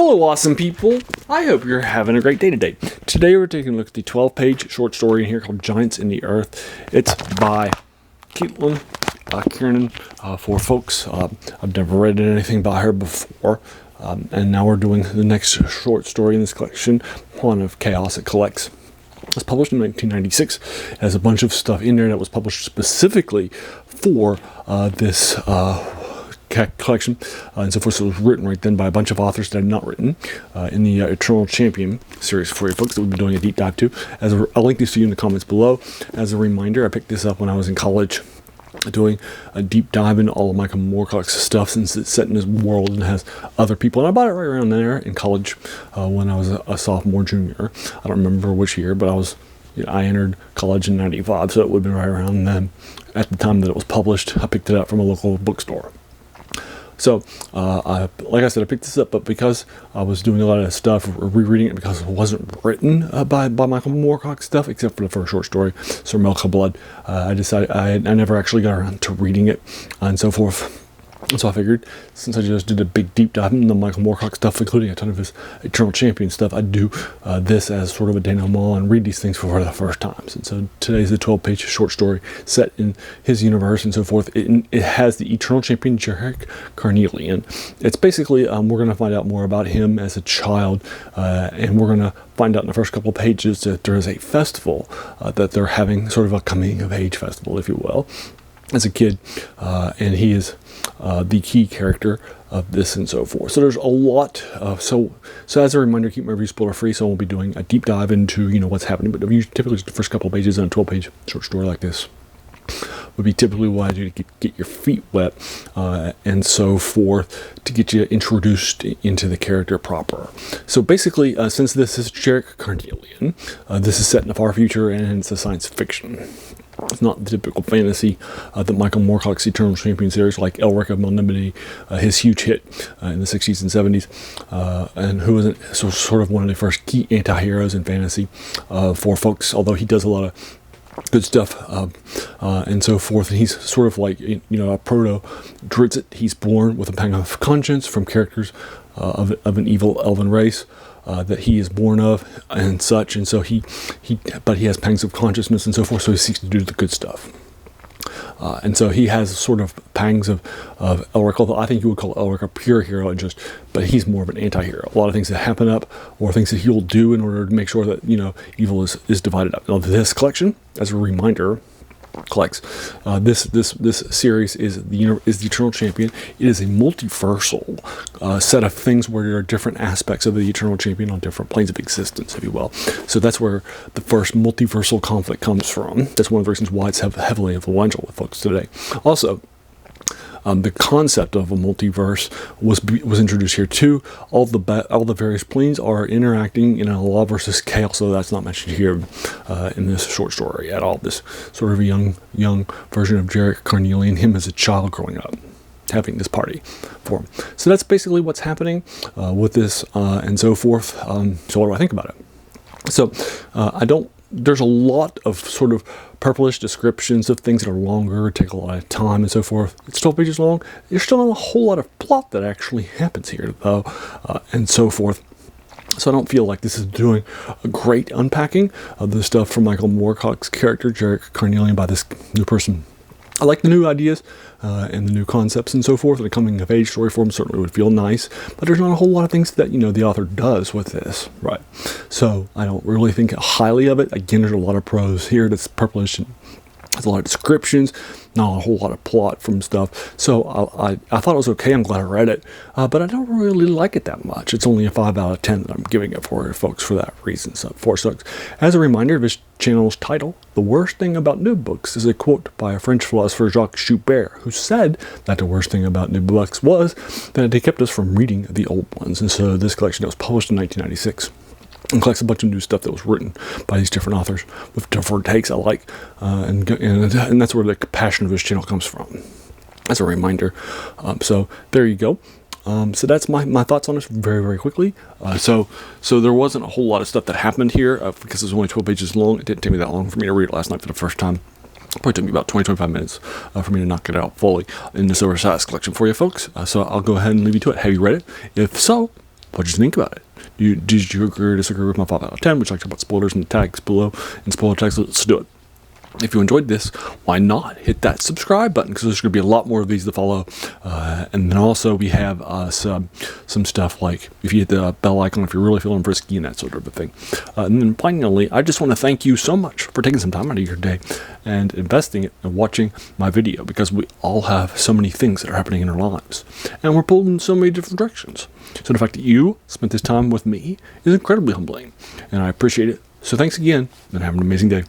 Hello, awesome people. I hope you're having a great day today. Today we're taking a look at the 12-page short story in here called Giants in the Earth. It's by Caitlin Kiernan. For folks, I've never read anything by her before. And now we're doing the next short story in this collection, Pawn of Chaos. It collects. It was published in 1996. It has a bunch of stuff in there that was published specifically for this collection, and so forth. So it was written right then by a bunch of authors that had not written in the Eternal Champion series for you folks that we'll be doing a deep dive to. I'll link these to you in the comments below. As a reminder, I picked this up when I was in college, doing a deep dive into all of Michael Moorcock's stuff, since it's set in his world and has other people. And I bought it right around there in college when I was a sophomore, junior. I don't remember which year, but I entered college in '95, so it would have been right around then. At the time that it was published, I picked it up from a local bookstore. So, like I said, I picked this up, but because I was doing a lot of stuff, rereading it because it wasn't written by Michael Moorcock stuff, except for the first short story, Sir Milk of Blood, I decided I never actually got around to reading it, and so forth. So I figured, since I just did a big deep dive into Michael Moorcock stuff, including a ton of his Eternal Champion stuff, I'd do this as sort of a denouement and read these things for the first times. And so today's the 12-page short story set in his universe and so forth. It has the Eternal Champion Jarek Carnelian. It's basically, we're going to find out more about him as a child, and we're going to find out in the first couple of pages that there is a festival that they're having, sort of a coming-of-age festival, if you will, as a kid, and he is the key character of this and so forth. So there's a lot. So as a reminder, keep my reviews spoiler free. So we'll be doing a deep dive into what's happening. But typically the first couple of pages on a 12-page short story like this would be typically what I do to get your feet wet and so forth, to get you introduced into the character proper. So basically, since this is Jarek Carnelian, this is set in the far future and it's a science fiction. It's not the typical fantasy that Michael Moorcock's Eternal Champion series, like Elric of Melnimity, his huge hit in the 60s and 70s, and who was sort of one of the first key anti-heroes in fantasy for folks, although he does a lot of good stuff and so forth. And he's sort of like a proto-Drizzt. He's born with a pang of conscience from characters of an evil elven race that he is born of and such, and so but he has pangs of consciousness and so forth, so he seeks to do the good stuff. And so he has sort of pangs of Elric, although I think you would call Elric a pure hero, but he's more of an anti-hero. A lot of things that happen up, or things that he will do in order to make sure that evil is divided up. Now, this collection, as a reminder, collects this series is the Eternal Champion. It is a multiversal set of things where there are different aspects of the Eternal Champion on different planes of existence, if you will. So that's where the first multiversal conflict comes from. That's one of the reasons why it's heavily influential with folks today. Also, the concept of a multiverse was introduced here too. All the various planes are interacting in a law versus chaos, so that's not mentioned here in this short story at all. This sort of a young version of Jarek Carnelian, him as a child growing up, having this party for him. So that's basically what's happening with this and so forth. So what do I think about it? So there's a lot of sort of purplish descriptions of things that are longer, take a lot of time and so forth. It's 12 pages long. There's still not a whole lot of plot that actually happens here, though, and so forth. So I don't feel like this is doing a great unpacking of the stuff from Michael Moorcock's character, Jarek Carnelian, by this new person. I like the new ideas and the new concepts and so forth. The coming-of-age story form certainly would feel nice, but there's not a whole lot of things that the author does with this, right? So I don't really think highly of it. Again, there's a lot of prose here that's purplish, and there's a lot of descriptions, not a whole lot of plot from stuff. So I thought it was okay. I'm glad I read it, but I don't really like it that much. It's only a 5 out of 10 that I'm giving it for folks for that reason. So 4 stars. As a reminder, this channel's title, "The Worst Thing About New Books," is a quote by a French philosopher, Jacques Joubert, who said that the worst thing about new books was that they kept us from reading the old ones. And so this collection that was published in 1996 and collects a bunch of new stuff that was written by these different authors with different takes I like, and that's where the passion of this channel comes from, as a reminder. So there you go. So that's my thoughts on this very, very quickly. So there wasn't a whole lot of stuff that happened here because it was only 12 pages long. It didn't take me that long for me to read it last night for the first time. Probably took me about 20-25 minutes for me to knock it out fully in this oversized collection for you folks. So I'll go ahead and leave you to it. Have you read it? If so, what did you think about it? Did you agree or disagree with my 5 out of 10? Would you like to talk about spoilers in the tags below? And spoiler tags, let's do it. If you enjoyed this, why not hit that subscribe button, because there's going to be a lot more of these to follow. And then also we have some stuff like if you hit the bell icon if you're really feeling frisky and that sort of a thing. And then finally, I just want to thank you so much for taking some time out of your day and investing it and watching my video, because we all have so many things that are happening in our lives and we're pulled in so many different directions. So the fact that you spent this time with me is incredibly humbling and I appreciate it. So thanks again and have an amazing day.